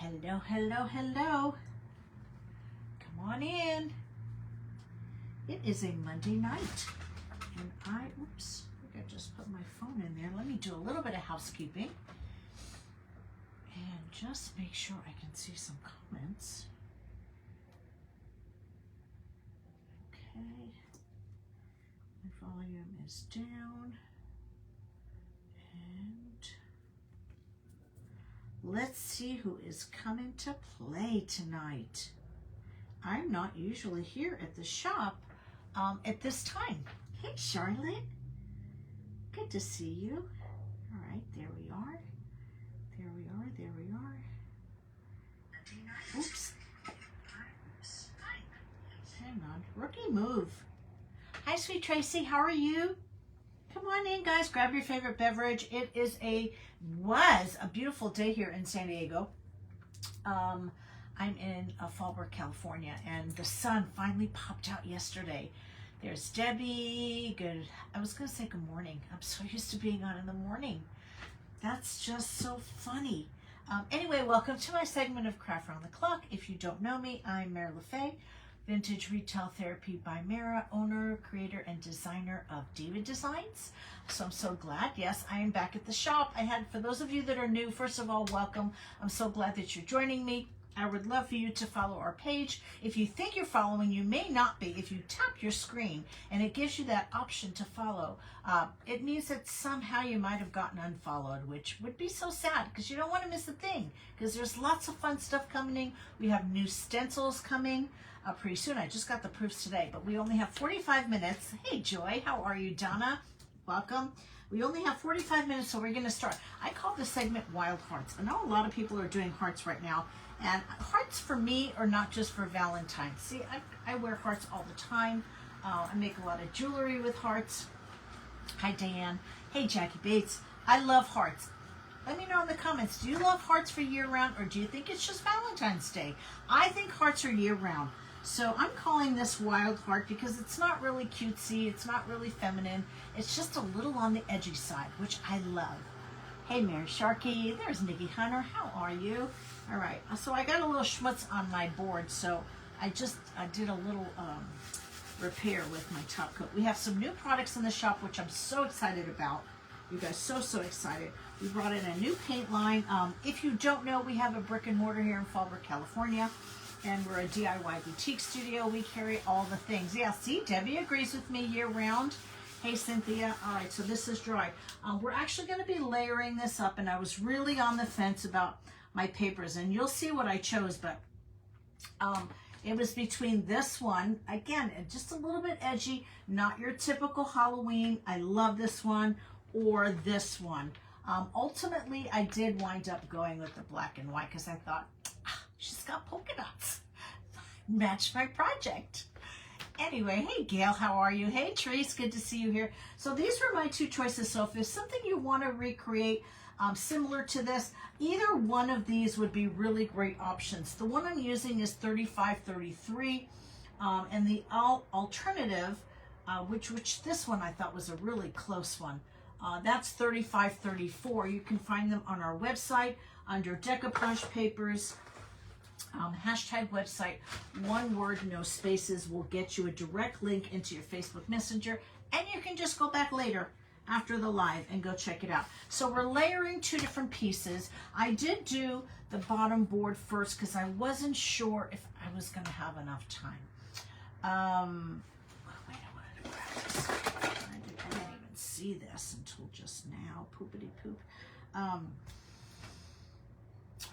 Hello, hello, hello. Come on in. It is a Monday night. And oops, I think I just put my phone in there. Let me do a little bit of housekeeping. And just make sure I can see some comments. Okay. My volume is down. And let's see who is coming to play tonight. I'm not usually here at the shop at this time. Hey, Charlotte. Good to see you. All right, there we are. There we are, there we are. Oops. Hang on. Rookie move. Hi, sweet Tracy. How are you? Come on in, guys. Grab your favorite beverage. It was a beautiful day here in San Diego. I'm in Fallbrook, California, and the sun finally popped out yesterday. There's Debbie. Good. I was going to say good morning. I'm so used to being on in the morning. That's just so funny. Anyway, welcome to my segment of Craft Around the Clock. If you don't know me, I'm Mara LaFay, Vintage Retail Therapy by Mara, owner, creator, and designer of Diva Designs. So I'm so glad. Yes, I am back at the shop. For those of you that are new, first of all, welcome. I'm so glad that you're joining me. I would love for you to follow our page. If you think you're following, you may not be. If you tap your screen and it gives you that option to follow, it means that somehow you might have gotten unfollowed, which would be so sad because you don't want to miss a thing, because there's lots of fun stuff coming. We have new stencils coming pretty soon. I just got the proofs today, but we only have 45 minutes. Hey, Joy, how are you? Donna, welcome. We only have 45 minutes, so we're going to start. I call this segment Wild Hearts. I know a lot of people are doing hearts right now. And hearts for me are not just for Valentine's. See, I wear hearts all the time. I make a lot of jewelry with hearts. Hi, Diane. Hey, Jackie Bates. I love hearts. Let me know in the comments, do you love hearts for year-round, or do you think it's just Valentine's Day? I think hearts are year-round. So I'm calling this Wild Heart because it's not really cutesy. It's not really feminine. It's just a little on the edgy side, which I love. Hey, Mary Sharkey. There's Nikki Hunter. How are you? All right, so I got a little schmutz on my board, so I did a little repair with my top coat. We have some new products in the shop, which I'm so excited about. You guys, so excited. We brought in a new paint line. If you don't know, we have a brick and mortar here in Fallbrook, California, and we're a DIY boutique studio. We carry all the things. Yeah, see, Debbie agrees with me year-round. Hey, Cynthia. All right, so this is dry. We're actually going to be layering this up, and I was really on the fence about my papers, and you'll see what I chose, but it was between this one, again, just a little bit edgy, not your typical Halloween, I love this one, or this one. Ultimately, I did wind up going with the black and white because I thought, she's got polka dots. Match my project. Anyway, hey Gail, how are you? Hey Trace, good to see you here. So these were my two choices. So if there's something you want to recreate similar to this, either one of these would be really great options. The one I'm using is 3533, and the alternative, which this one I thought was a really close one, that's 3534. You can find them on our website under decoupage papers. Hashtag website, one word, no spaces, will get you a direct link into your Facebook Messenger, and you can just go back later after the live and go check it out. So we're layering two different pieces. I did do the bottom board first because I wasn't sure if I was going to have enough time. Wait, I wanted to grab this. I didn't even see this until just now. Poopity poop.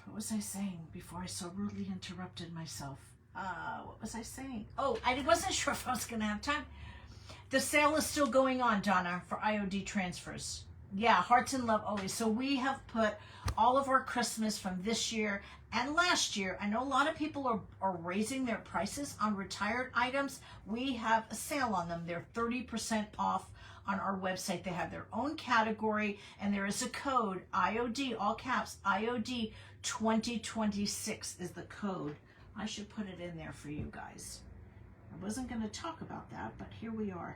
What was I saying before I so rudely interrupted myself? What was I saying? Oh, I wasn't sure if I was going to have time. The sale is still going on, Donna, for IOD transfers. Yeah, hearts and love always. So we have put all of our Christmas from this year and last year. I know a lot of people are raising their prices on retired items. We have a sale on them. They're 30% off on our website. They have their own category, and there is a code, IOD, all caps, IOD 2026 is the code. I should put it in there for you guys. I wasn't going to talk about that, but here we are.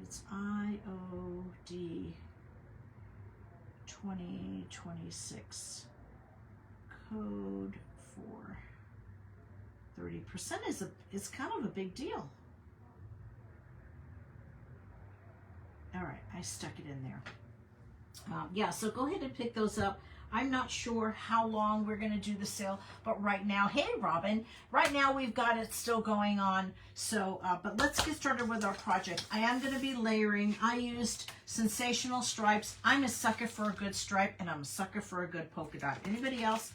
It's IOD 2026 code for 30% is kind of a big deal. All right, I stuck it in there. Yeah, so go ahead and pick those up. I'm not sure how long we're going to do the sale, but right now, hey Robin, right now we've got it still going on. So, but let's get started with our project. I am going to be layering. I used sensational stripes. I'm a sucker for a good stripe, and I'm a sucker for a good polka dot. Anybody else?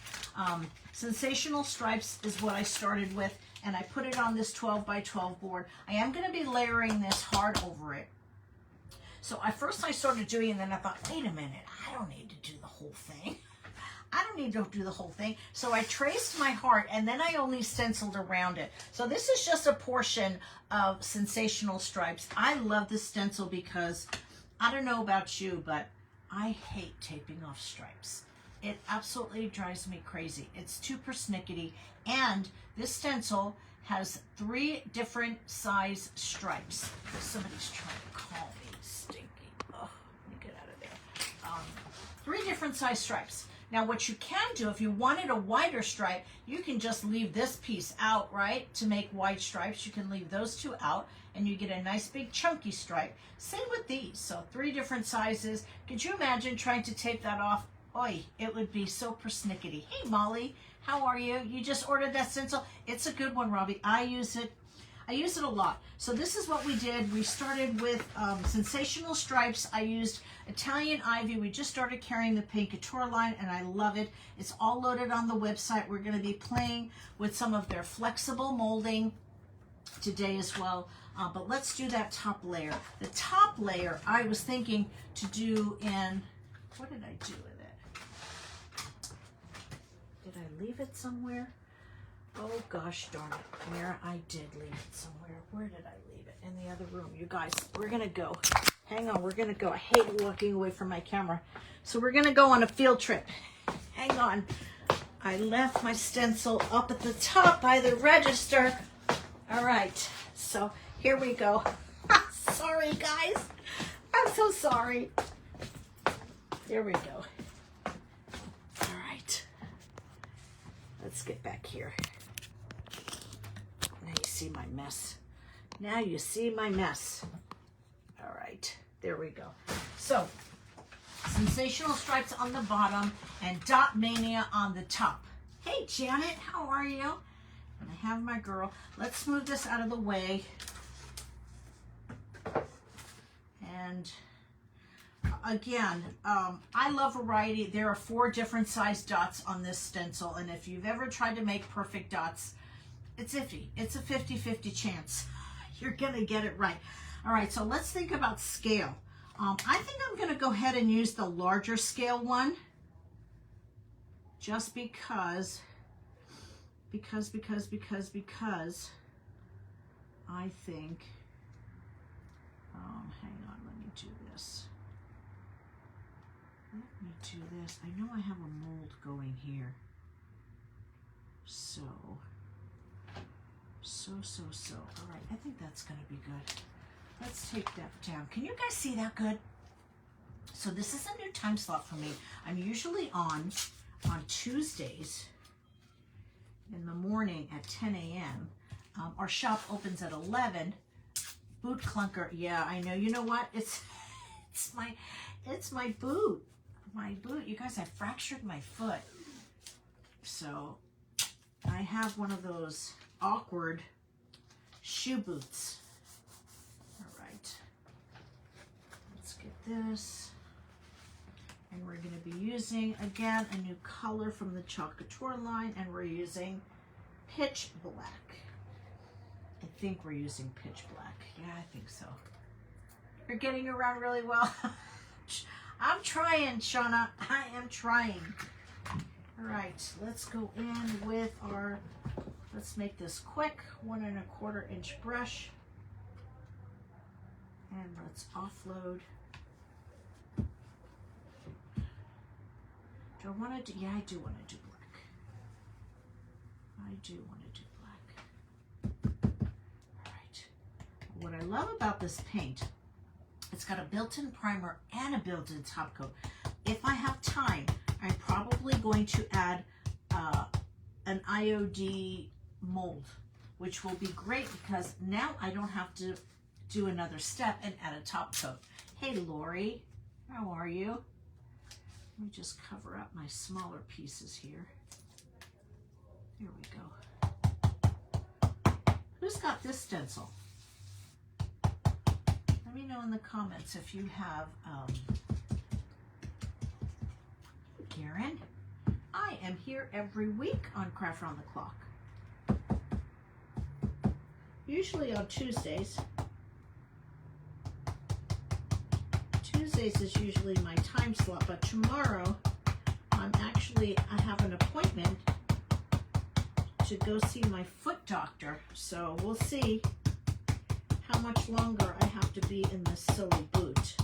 Sensational stripes is what I started with, and I put it on this 12 by 12 board. I am going to be layering this hard over it. So first I started doing it, and then I thought, wait a minute, I don't need to do the whole thing. I don't need to do the whole thing. So I traced my heart, and then I only stenciled around it. So this is just a portion of Sensational Stripes. I love this stencil because, I don't know about you, but I hate taping off stripes. It absolutely drives me crazy. It's too persnickety, and this stencil has 3 different size stripes. Somebody's trying to call me. Stinky. Oh, let me get out of there. 3 different size stripes. Now what you can do, if you wanted a wider stripe, you can just leave this piece out, right? To make wide stripes, you can leave those 2 out and you get a nice big chunky stripe. Same with these. So 3 different sizes. Could you imagine trying to tape that off? Oy, it would be so persnickety. Hey Molly, how are you? You just ordered that stencil? It's a good one, Robbie. I use it a lot. So this is what we did. We started with Sensational Stripes. I used Italian Ivy. We just started carrying the pink couture line, and I love it. It's all loaded on the website. We're going to be playing with some of their flexible molding today as well. But let's do that top layer. The top layer I was thinking to do in, what did I do with it? Did I leave it somewhere? Oh gosh darn it, Mira, I did leave it somewhere. Where did I leave it? In the other room. You guys, we're gonna go. Hang on, we're gonna go. I hate walking away from my camera. So we're gonna go on a field trip. Hang on. I left my stencil up at the top by the register. All right, so here we go. Sorry guys, I'm so sorry. Here we go. All right, let's get back here. Now you see my mess. Now you see my mess. All right, there we go. So, Sensational Stripes on the bottom and Dot Mania on the top. Hey Janet, how are you? And I have my girl. Let's move this out of the way. And again, I love variety. There are 4 different size dots on this stencil, and if you've ever tried to make perfect dots, it's iffy. It's a 50-50 chance you're gonna get it right. All right, so let's think about scale. I think I'm gonna go ahead and use the larger scale one, just because I think, hang on, let me do this. Let me do this. I know I have a mold going here. So. All right, I think that's gonna be good. Let's take that down. Can you guys see that good? So this is a new time slot for me. I'm usually on Tuesdays in the morning at 10 a.m. Our shop opens at 11. Boot clunker. Yeah, I know. You know what? It's my boot. My boot. You guys, I fractured my foot. So I have one of those awkward shoe boots. All right. Let's get this. And we're going to be using, again, a new color from the Chalk Couture line, and we're using pitch black. I think we're using pitch black. Yeah, I think so. You're getting around really well. I'm trying, Shauna. I am trying. All right, let's go in with our, let's make this quick, 1 1/4 inch brush. And let's offload. Do I want to do, yeah, I do want to do black. I do want to do black. All right. What I love about this paint, it's got a built-in primer and a built-in top coat. If I have time, I'm probably going to add an IOD mold, which will be great because now I don't have to do another step and add a top coat. Hey Lori, how are you? Let me just cover up my smaller pieces here. Here we go. Who's got this stencil? Let me know in the comments if you have, Karen. I am here every week on Craft Around the Clock. Usually on Tuesdays. Tuesdays is usually my time slot, but tomorrow I have an appointment to go see my foot doctor. So we'll see how much longer I have to be in this silly boot.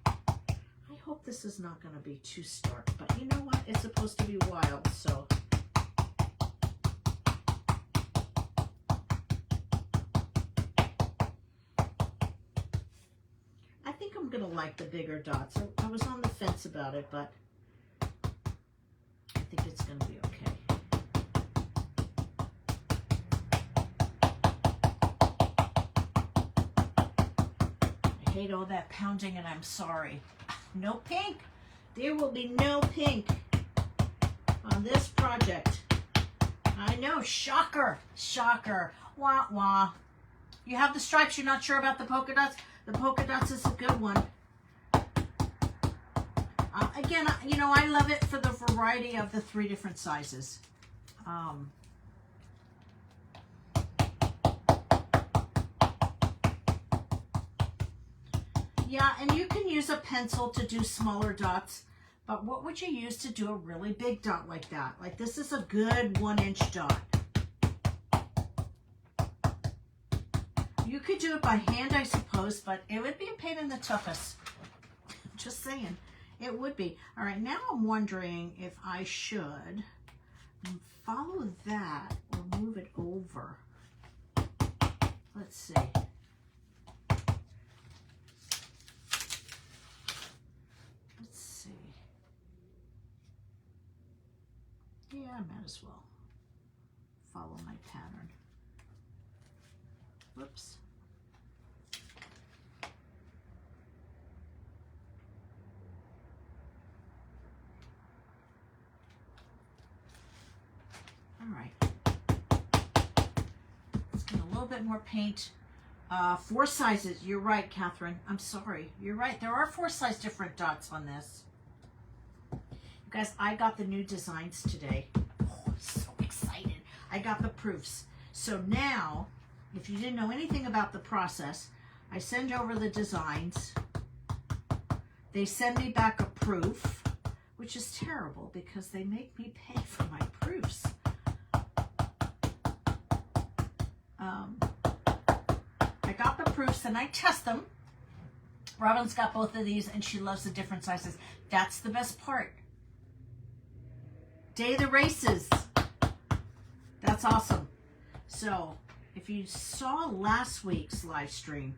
I hope this is not going to be too stark, but you know what? It's supposed to be wild, so. I think I'm going to like the bigger dots. I was on the fence about it, but I think it's going to be okay. I hate all that pounding, and I'm sorry. No pink. There will be no pink on this project. I know, shocker, shocker. Wah, wah. You have the stripes, you're not sure about the polka dots? The polka dots is a good one. Again, you know, I love it for the variety of the 3 different sizes. Yeah, and you can use a pencil to do smaller dots, but what would you use to do a really big dot like that? Like this is a good 1-inch dot. You could do it by hand, I suppose, but it would be a pain in the tuchus. Just saying, it would be. All right, now I'm wondering if I should follow that or move it over. Let's see. Yeah, I might as well follow my pattern. Whoops. All right. Let's get a little bit more paint. 4 sizes. You're right, Catherine. I'm sorry. You're right. There are 4 size different dots on this. Guys, I got the new designs today. Oh, I'm so excited. I got the proofs. So now, if you didn't know anything about the process, I send over the designs. They send me back a proof, which is terrible because they make me pay for my proofs. I got the proofs and I test them. Robin's got both of these and she loves the different sizes. That's the best part. Day of the races. That's awesome. So if you saw last week's live stream,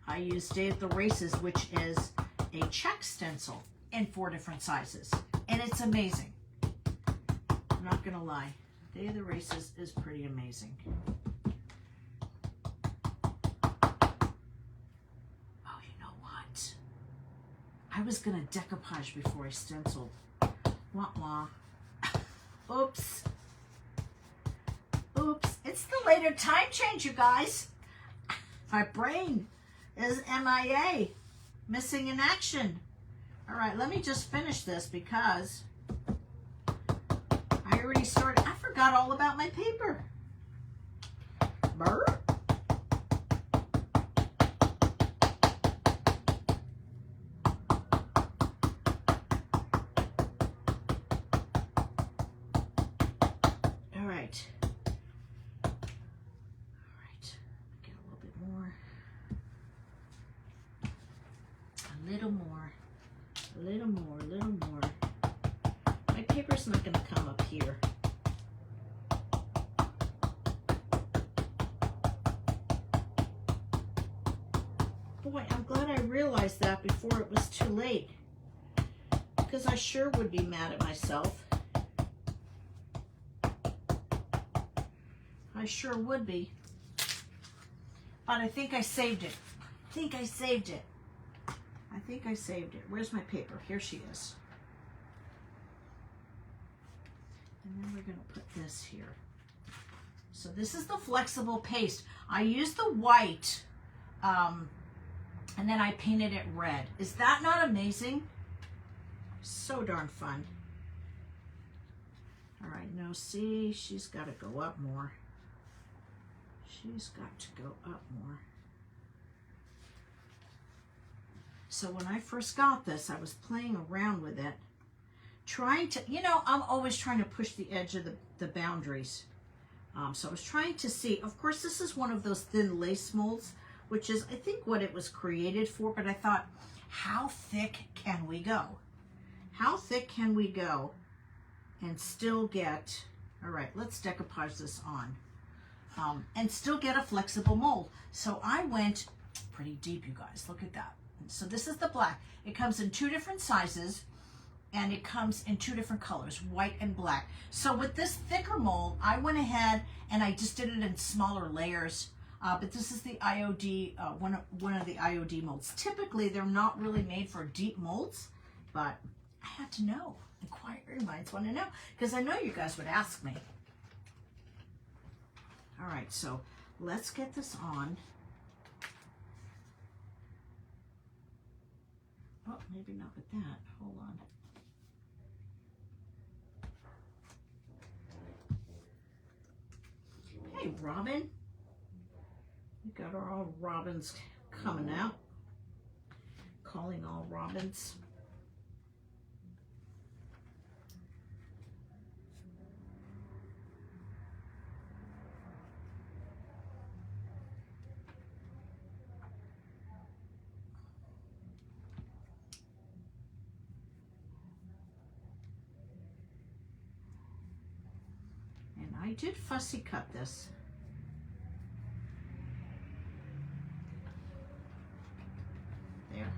I used Day of the Races, which is a check stencil in 4 different sizes. And it's amazing. I'm not going to lie. Day of the Races is pretty amazing. Oh, you know what? I was going to decoupage before I stenciled. Wah wah. Oops. Oops. It's the later time change, you guys. My brain is MIA. Missing in action. All right, let me just finish this because I already started. I forgot all about my paper. Brr. A little more. My paper's not going to come up here. Boy, I'm glad I realized that before it was too late, because I sure would be mad at myself. I sure would be. But I think I saved it. I think I saved it. Where's my paper? Here she is. And then we're going to put this here. So this is the flexible paste. I used the white, and then I painted it red. Is that not amazing? So darn fun. All right, now see, she's got to go up more. She's got to go up more. So when I first got this, I was playing around with it, trying to, you know, I'm always trying to push the edge of the boundaries. So I was trying to see, of course, this is one of those thin lace molds, which is, I think, what it was created for, but I thought, how thick can we go? How thick can we go and still get, all right, let's decoupage this on, and still get a flexible mold. So I went pretty deep, you guys, look at that. So this is the black. It comes in 2 different sizes, and it comes in 2 different colors, white and black. So with this thicker mold, I went ahead and I just did it in smaller layers. But this is the IOD, one of the IOD molds. Typically, they're not really made for deep molds, but I had to know. Inquiring minds want to know, because I know you guys would ask me. All right, so let's get this on. Oh, maybe not with that. Hold on. Hey, Robin. We got our all robins coming out. Calling all robins. I did fussy cut this. There.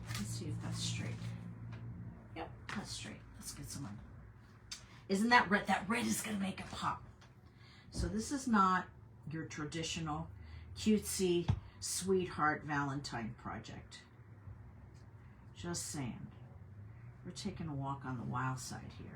Let's see if that's straight. Yep, that's straight. Let's get some on. Isn't that red? That red is going to make it pop. So this is not your traditional cutesy sweetheart Valentine project. Just saying. We're taking a walk on the wild side here.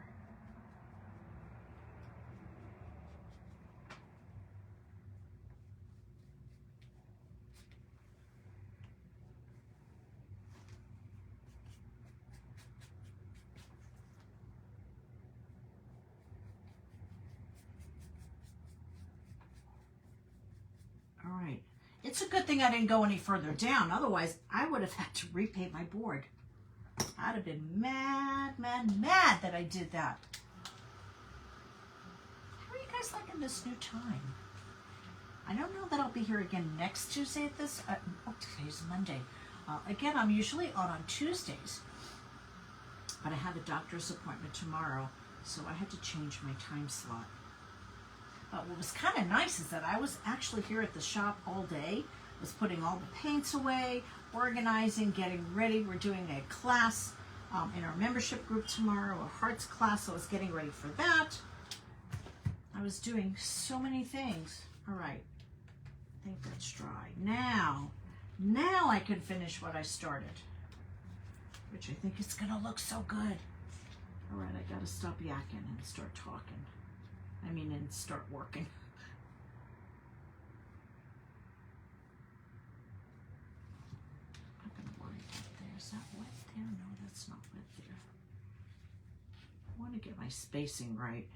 All right. It's a good thing I didn't go any further down. Otherwise, I would have had to repaint my board. I'd have been mad, mad, mad that I did that. How are you guys liking this new time? I don't know that I'll be here again next Tuesday at this. Oh, today's Monday. Again, I'm usually on Tuesdays. But I have a doctor's appointment tomorrow, so I had to change my time slot. But what was kind of nice is that I was actually here at the shop all day, was putting all the paints away, organizing, getting ready. We're doing a class in our membership group tomorrow, a hearts class, so I was getting ready for that. I was doing so many things. All right, I think that's dry. Now I can finish what I started, which I think is gonna look so good. All right, I gotta stop yakking and start talking. I mean, and start working. I'm not going to worry about there. Is that wet there? No, that's not wet there. I want to get my spacing right.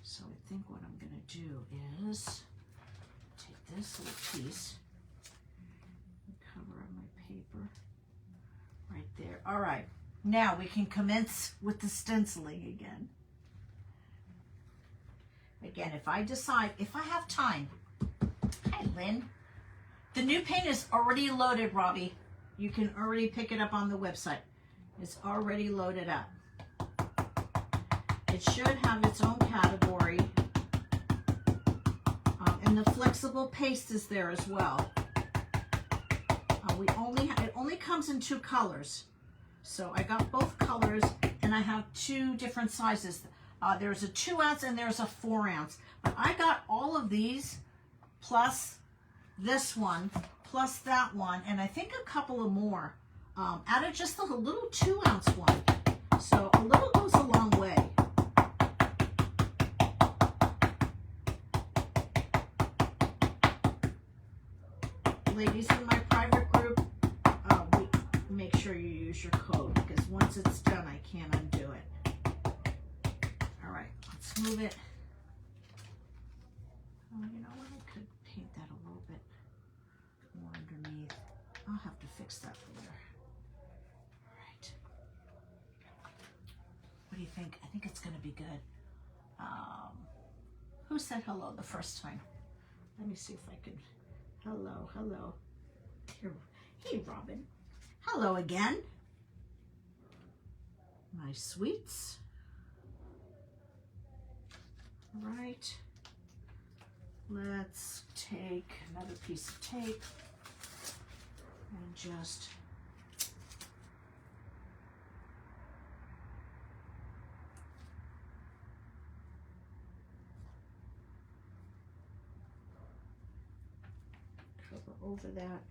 So I think what I'm going to do is take this little piece and cover up my paper right there. All right, now we can commence with the stenciling again. Again, if I decide, if I have time. Hi, Lynn. The new paint is already loaded, Robbie. You can already pick it up on the website. It's already loaded up. It should have its own category. And the flexible paste is there as well. It only comes in 2 colors. So I got both colors, and I have 2 different sizes. There's a 2 ounce and there's a 4 ounce. But I got all of these plus this one plus that one, and I think a couple of more out of just the little 2 ounce one. So a little goes a long way. Ladies in my private group, make sure you use your code, because once it's done, I can't undo it. All right, let's move it. Oh, you know what? I could paint that a little bit more underneath. I'll have to fix that later. All right. What do you think? I think it's going to be good. Who said hello the first time? Let me see if I can. Hello, hello. Hey, Robin. Hello again. My sweets. All right. Let's take another piece of tape and just cover over that.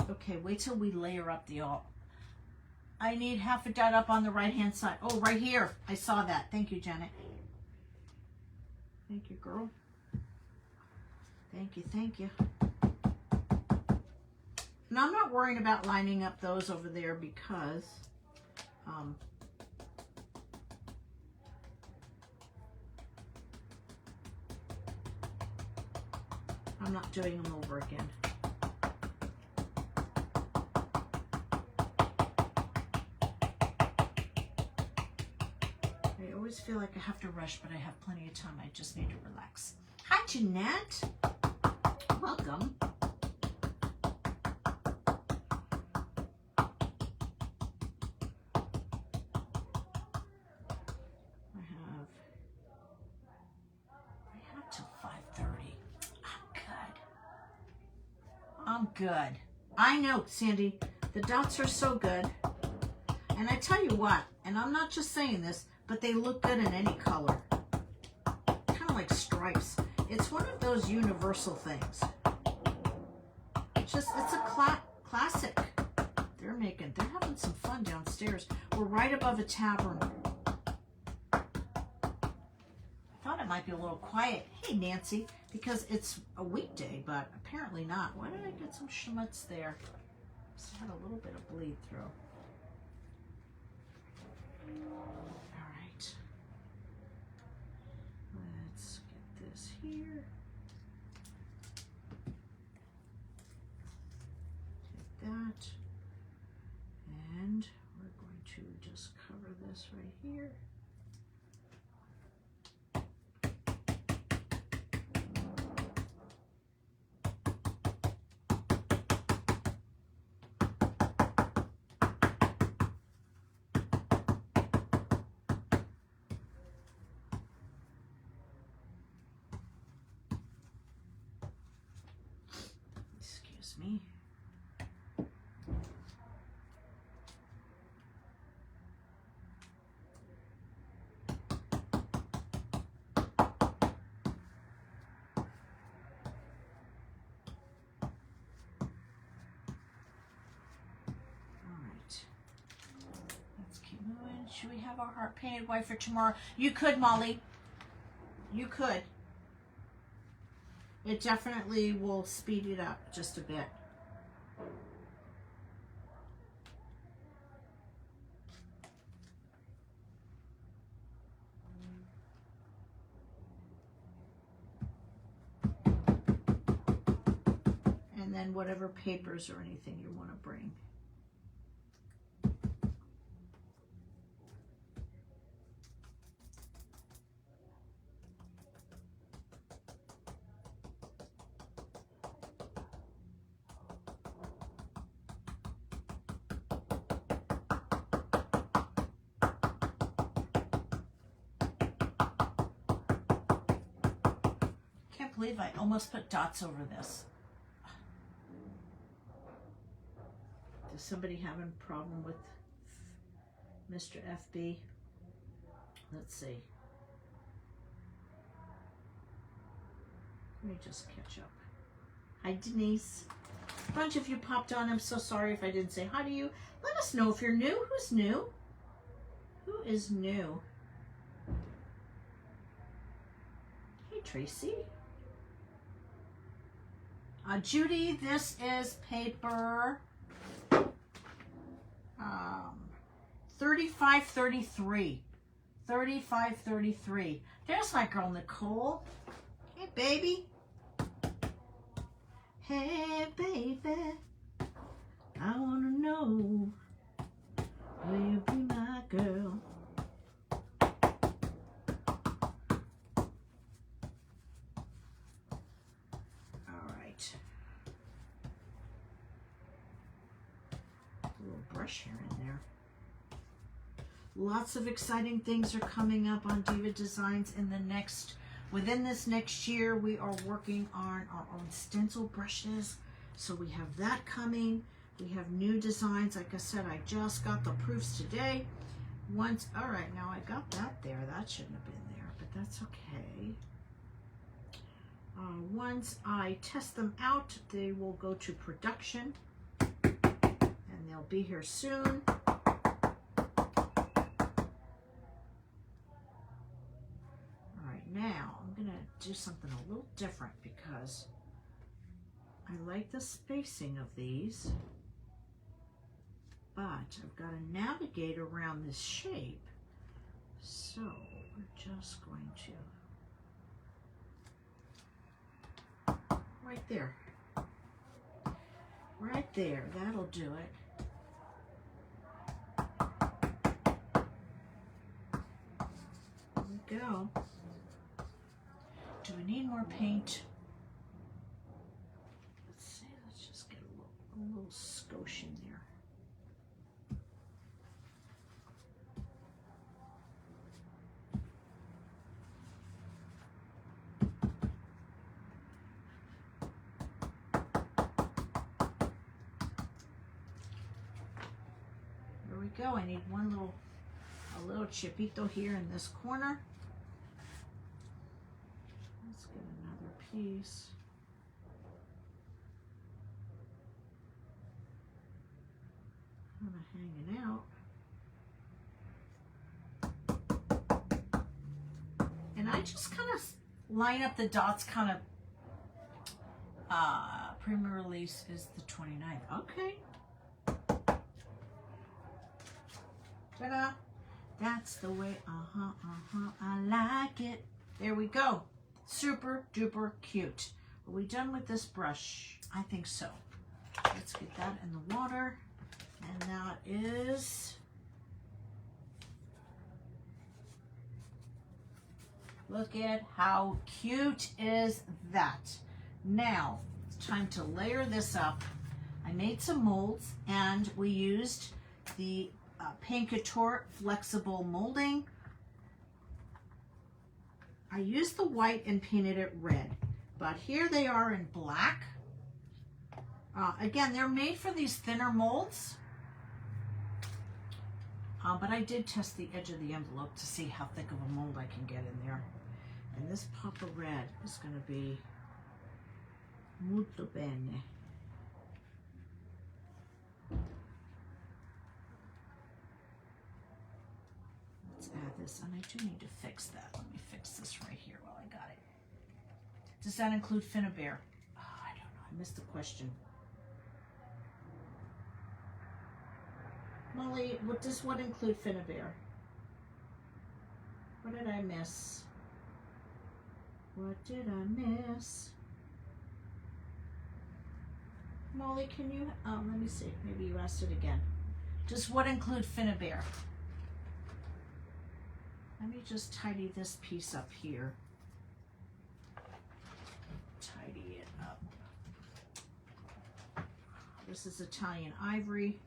Okay, wait till we layer up the all. I need half of that up on the right-hand side. Oh, right here. I saw that. Thank you, Janet. Thank you, girl. Thank you, thank you. And I'm not worrying about lining up those over there because I'm not doing them over again. I always feel like I have to rush, but I have plenty of time. I just need to relax. Hi, Jeanette. Welcome. I have till 5:30. I'm good. I know, Sandy. The dots are so good. And I tell you what, and I'm not just saying this, but they look good in any color. Kind of like stripes. It's one of those universal things. It's a classic. They're having some fun downstairs. We're right above a tavern. I thought it might be a little quiet. Hey, Nancy, because it's a weekday, but apparently not. Why did I get some schmutz there? Just had a little bit of bleed through. All right. Let's get this here. Take that. And we're going to just cover this right here. Excuse me. Let's keep moving. Should we have our heart painted white for tomorrow? You could, Molly. You could. It definitely will speed it up just a bit. And then whatever papers or anything you want to bring. believe I almost put dots over this. Is somebody having a problem with Mr. FB? Let's see. Let me just catch up. Hi, Denise. A bunch of you popped on. I'm so sorry if I didn't say hi to you. Let us know if you're new. Who's new? Who is new? Hey, Tracy. Judy, this is paper 3533. 3533. There's my girl Nicole. Hey, baby. Hey, baby. I want to know, will you be my girl? All right. A little brush here and there. Lots of exciting things are coming up on Diva Designs in the within this next year. We are working on our own stencil brushes. So we have that coming. We have new designs. Like I said, I just got the proofs today. All right, now I got that there. That shouldn't have been there, but that's okay. Once I test them out, they will go to production and they'll be here soon. Now, I'm going to do something a little different because I like the spacing of these, but I've got to navigate around this shape. So we're just going to, right there. Right there, that'll do it. There we go. Do we need more paint? Let's see, let's just get a little skosh in there. There we go. I need a little chipito here in this corner. Let's get another piece. Kind of hanging out. And I just kind of line up the dots kind of, premiere release is the 29th. Okay. Ta-da. That's the way, I like it. There we go. Super duper cute. Are we done with this brush? I think so. Let's get that in the water. And that is, look at how cute is that. Now, it's time to layer this up. I made some molds and we used the Paint Couture flexible molding. I used the white and painted it red, but here they are in black. Again, they're made for these thinner molds, but I did test the edge of the envelope to see how thick of a mold I can get in there. And this pop of red is going to be molto bene. Let's add this, and I do need to fix that. Let me fix this right here while I got it. Does that include Finnabair? Oh, I don't know. I missed the question. Molly, does what include Finnabair? What did I miss? What did I miss? Molly, can you, let me see. Maybe you asked it again. Does what include Finnabair? Let me just tidy this piece up here. Tidy it up. This is Italian ivory.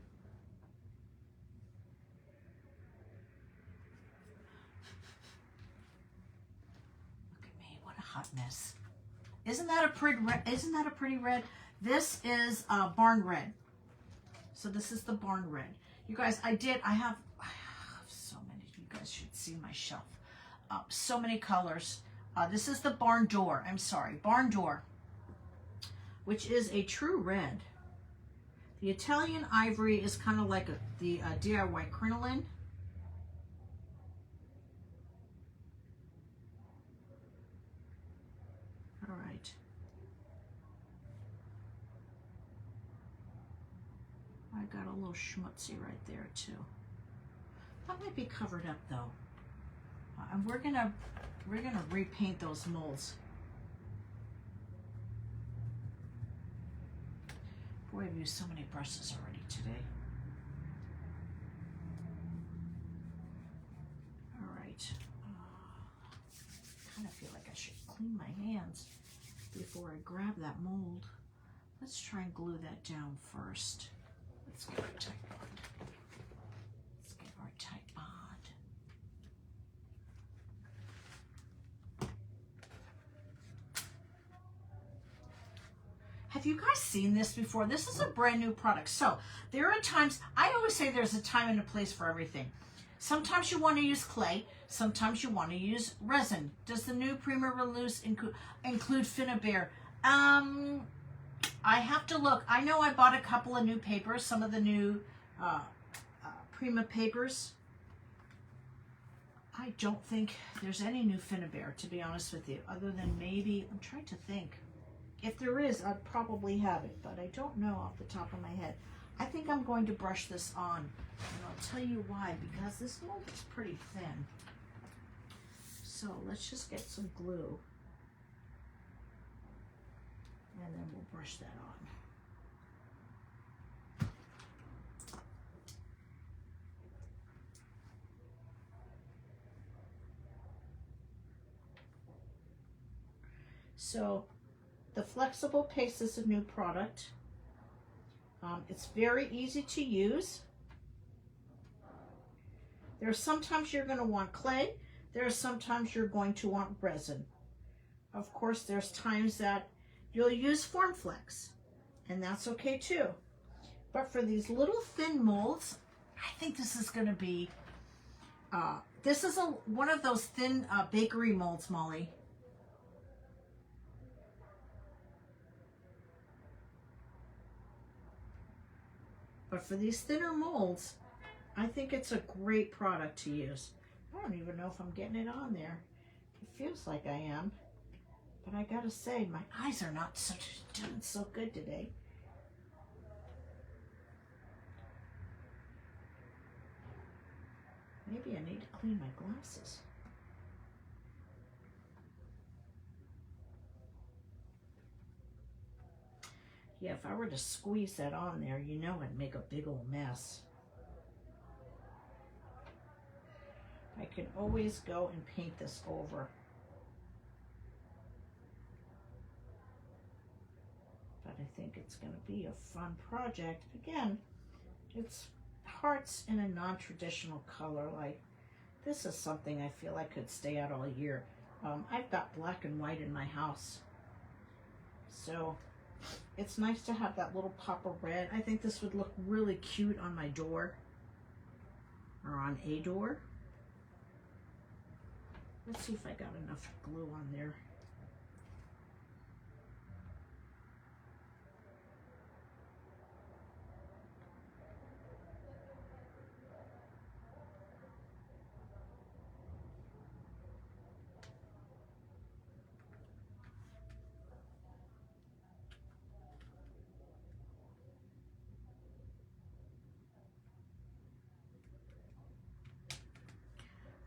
Look at me, what a hot mess. Isn't that a pretty red? Isn't that a pretty red? This is barn red. So this is the barn red. You guys, I have so many. You guys should see my shelf. So many colors. This is the barn door. I'm sorry, barn door, which is a true red. The Italian ivory is kind of like the DIY crinoline. All right. I got a little schmutzy right there too. That might be covered up though. And we're gonna repaint those molds. Boy, I've used so many brushes already today. All right. I kind of feel like I should clean my hands before I grab that mold. Let's try and glue that down first. Let's get our tight bond. Let's get our tight bond. Have you guys seen this before? This is a brand new product. So there are times, I always say there's a time and a place for everything. Sometimes you want to use clay. Sometimes you want to use resin. Does the new Prima Reloose include Finnabair? I have to look. I know I bought a couple of new papers, some of the new Prima papers. I don't think there's any new Finnabair, to be honest with you, other than maybe, I'm trying to think. If there is, I'd probably have it, but I don't know off the top of my head. I think I'm going to brush this on, and I'll tell you why, because this mold is pretty thin. So let's just get some glue, and then we'll brush that on. So the flexible paste is a new product. It's very easy to use. There are sometimes you're going to want clay. There are sometimes you're going to want resin. Of course, there's times that you'll use Formflex, and that's okay too. But for these little thin molds, I think this is going to be, this is one of those thin bakery molds, Molly. But for these thinner molds, I think it's a great product to use. I don't even know if I'm getting it on there. It feels like I am. But I gotta say, my eyes are not doing so good today. Maybe I need to clean my glasses. Yeah, if I were to squeeze that on there, you know I'd make a big old mess. I can always go and paint this over. But I think it's going to be a fun project. Again, it's hearts in a non-traditional color. Like, this is something I feel like could stay out all year. I've got black and white in my house. So it's nice to have that little pop of red. I think this would look really cute on my door or on a door. Let's see if I got enough glue on there.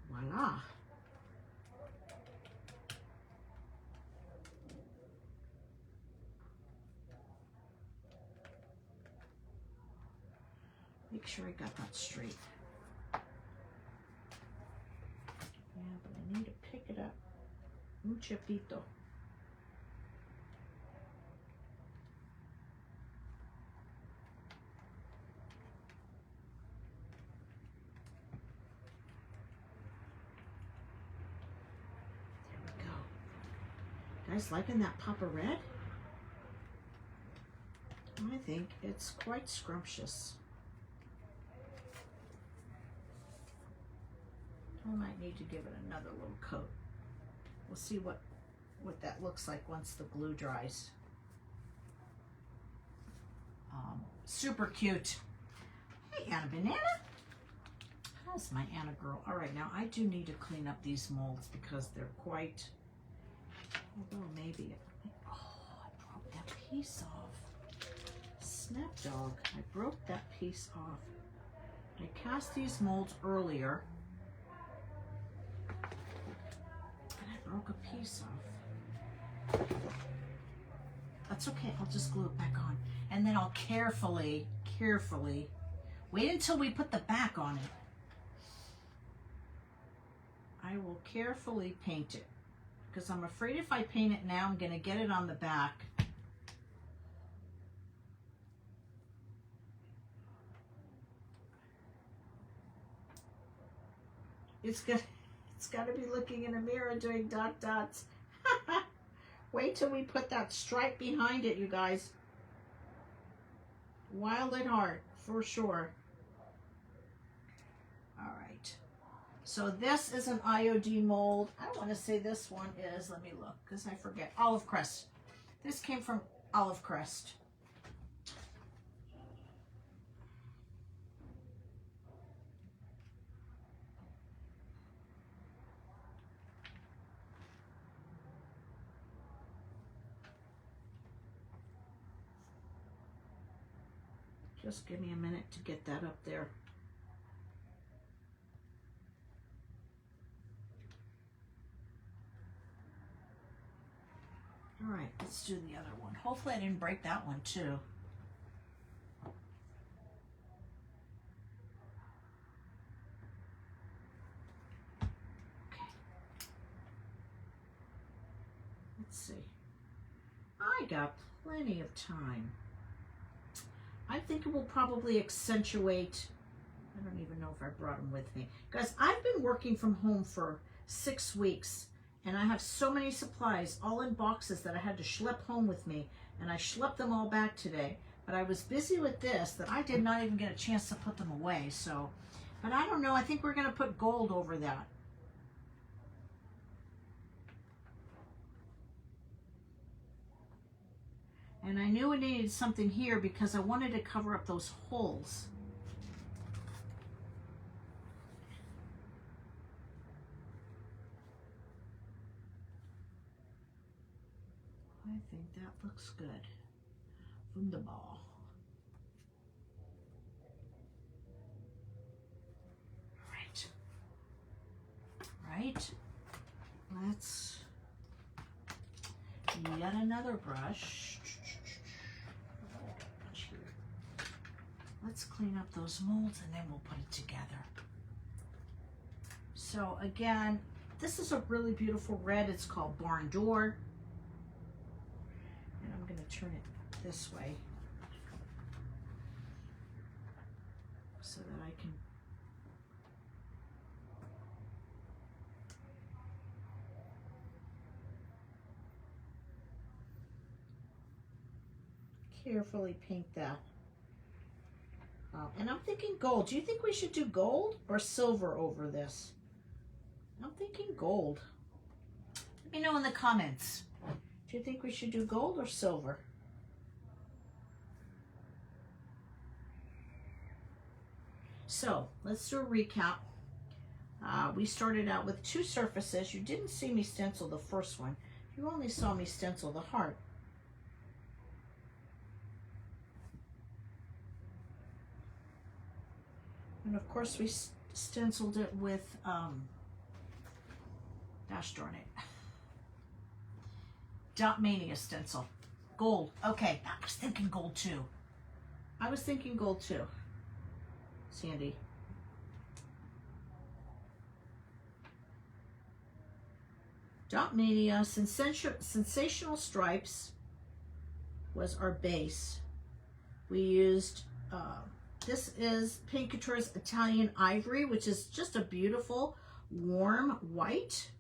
Voila. Make sure I got that straight. Yeah, but I need to pick it up. Un chapito. Guys, liking that pop of red? I think it's quite scrumptious. I might need to give it another little coat. We'll see what that looks like once the glue dries. Super cute. Hey, Anna Banana. How's my Anna girl? All right, now I do need to clean up these molds because they're quite, although maybe, oh, I broke that piece off. Snap dog, I broke that piece off. I cast these molds earlier, and I broke a piece off. That's okay, I'll just glue it back on. And then I'll carefully, wait until we put the back on it. I will carefully paint it because I'm afraid if I paint it now, I'm going to get it on the back. It's got to be looking in a mirror doing dot dots. Wait till we put that stripe behind it, you guys. Wild at heart, for sure. All right. So this is an IOD mold. I want to say this one is, let me look, because I forget, Olive Crest. This came from Olive Crest. Just give me a minute to get that up there. All right, let's do the other one. Hopefully I didn't break that one too. Okay. Let's see. I got plenty of time. I think it will probably accentuate. I don't even know if I brought them with me. Guys, I've been working from home for 6 weeks. And I have so many supplies all in boxes that I had to schlep home with me. And I schlepped them all back today. But I was busy with this that I did not even get a chance to put them away. So, but I don't know. I think we're going to put gold over that. And I knew I needed something here because I wanted to cover up those holes. I think that looks good. Wunderbar. Right. Right. Let's yet another brush. Let's clean up those molds and then we'll put it together. So again, this is a really beautiful red. It's called Barn Door. And I'm going to turn it this way so that I can carefully paint that. And I'm thinking gold. Do you think we should do gold or silver over this? I'm thinking gold. Let me know in the comments. Do you think we should do gold or silver? So let's do a recap. We started out with 2 surfaces. You didn't see me stencil the first one. You only saw me stencil the heart. And of course we stenciled it with, gosh darn it, Dot Mania stencil. Gold. Okay, I was thinking gold too. I was thinking gold too. Sandy. Dot Mania Sensational Stripes was our base. We used, this is Paint Couture's Italian Ivory, which is just a beautiful warm white.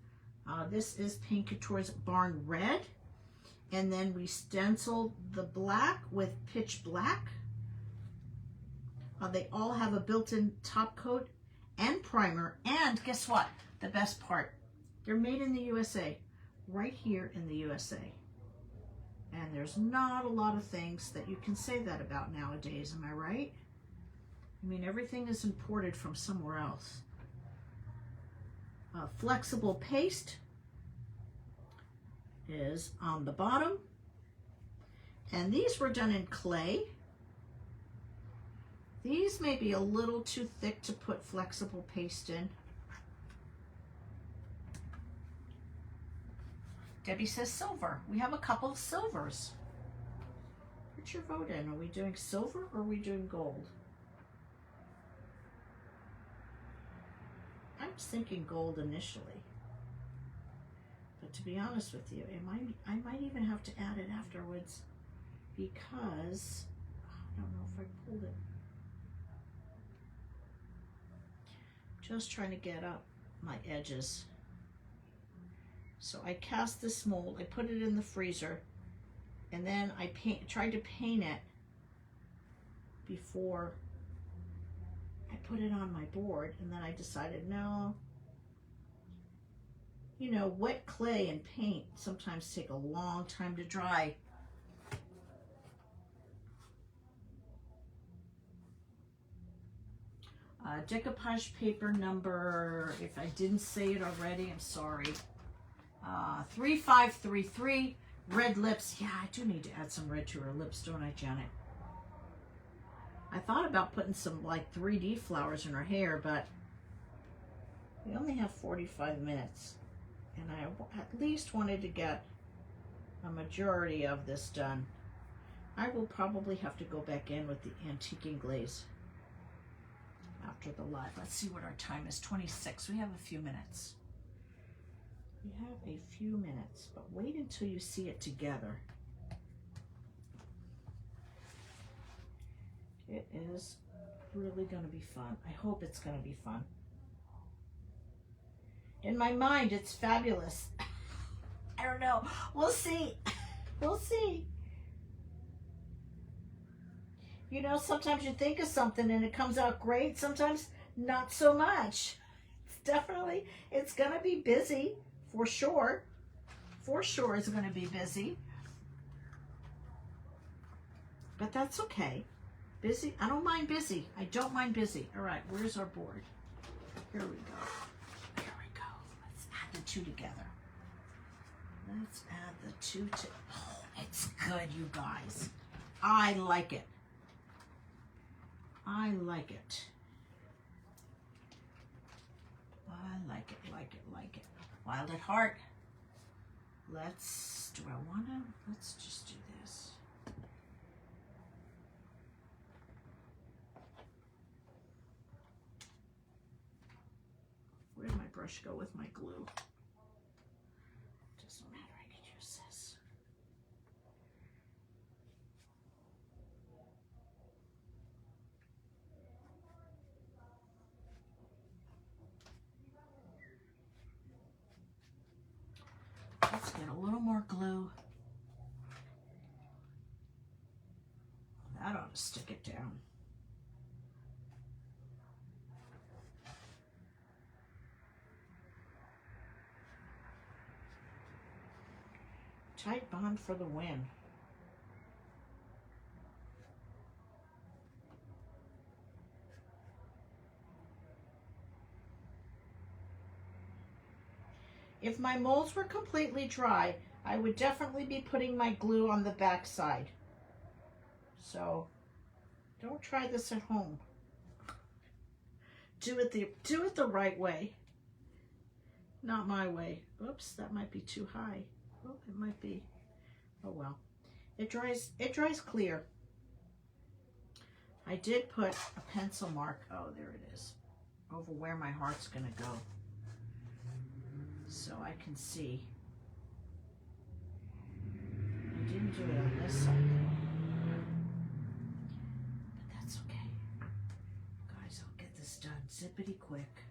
This is Paint Couture's Barn Red. and then we stencil the black with pitch black. They all have a built-in top coat and primer, and guess what? The best part, they're made in the USA, right here in the USA. And there's not a lot of things that you can say that about nowadays, am I right? I mean, everything is imported from somewhere else. Flexible paste is on the bottom. And these were done in clay. These may be a little too thick to put flexible paste in. Debbie says silver. We have a couple of silvers. Put your vote in. Are we doing silver or are we doing gold? I was thinking gold initially. But to be honest with you, I might even have to add it afterwards because I don't know if I pulled it. Just trying to get up my edges. So I cast this mold, I put it in the freezer, and then I tried to paint it before I put it on my board, and then I decided, no, you know, wet clay and paint sometimes take a long time to dry. Decoupage paper number, if I didn't say it already, I'm sorry. 3533, red lips. Yeah, I do need to add some red to her lips, don't I, Janet? I thought about putting some like 3D flowers in her hair, but we only have 45 minutes. And I at least wanted to get a majority of this done. I will probably have to go back in with the antiquing glaze after the live. Let's see what our time is. 26. We have a few minutes. We have a few minutes, but wait until you see it together. It is really going to be fun. I hope it's going to be fun. In my mind, it's fabulous. I don't know. We'll see. We'll see. You know, sometimes you think of something and it comes out great. Sometimes not so much. Definitely, it's going to be busy. For sure. For sure it's going to be busy. But that's okay. Busy. I don't mind busy. I don't mind busy. All right, where's our board? Here we go. Here we go. Let's add the two together. Let's add the two to... Oh, it's good, you guys. I like it. I like it. I like it, like it, like it. Wild at heart. Let's just do this. Where did my brush go with my glue? Doesn't matter, I can use this. Let's get a little more glue. That ought to stick it down. Tight bond for the win. If my molds were completely dry, I would definitely be putting my glue on the back side. So don't try this at home. Do it the right way. Not my way. Oops, that might be too high. Oh, it might be. Oh well. It dries clear. I did put a pencil mark. Oh, there it is. Over where my heart's gonna go. So I can see. I didn't do it on this side though. But that's okay. Guys, I'll get this done zippity quick.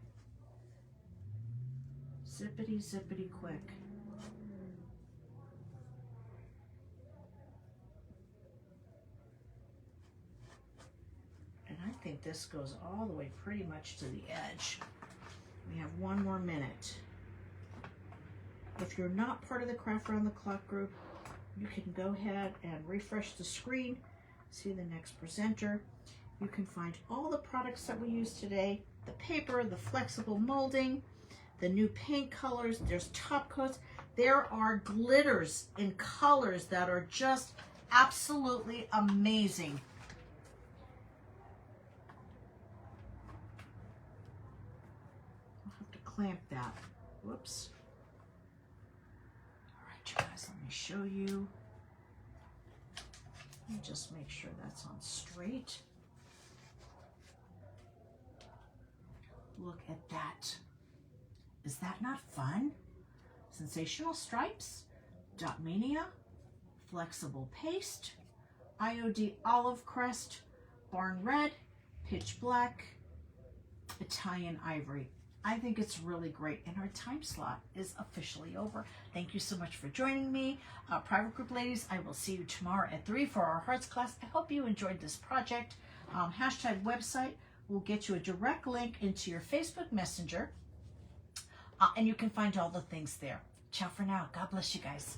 Zippity quick. point. This goes all the way pretty much to the edge. We have 1 more minute. If you're not part of the Craft Around the Clock group, you can go ahead and refresh the screen, see the next presenter. You can find all the products that we used today, the paper, the flexible molding, the new paint colors, there's top coats. There are glitters in colors that are just absolutely amazing. I'll have to clamp that. Whoops. All right, you guys, let me show you. Let me just make sure that's on straight. Look at that. Is that not fun? Sensational stripes, Dot Mania, flexible paste, IOD olive crest, barn red, pitch black, Italian ivory. I think it's really great, and our time slot is officially over. Thank you so much for joining me. Private group ladies, I will see you tomorrow at 3 for our Hearts class. I hope you enjoyed this project. Hashtag website will get you a direct link into your Facebook Messenger, and you can find all the things there. Ciao for now. God bless you guys.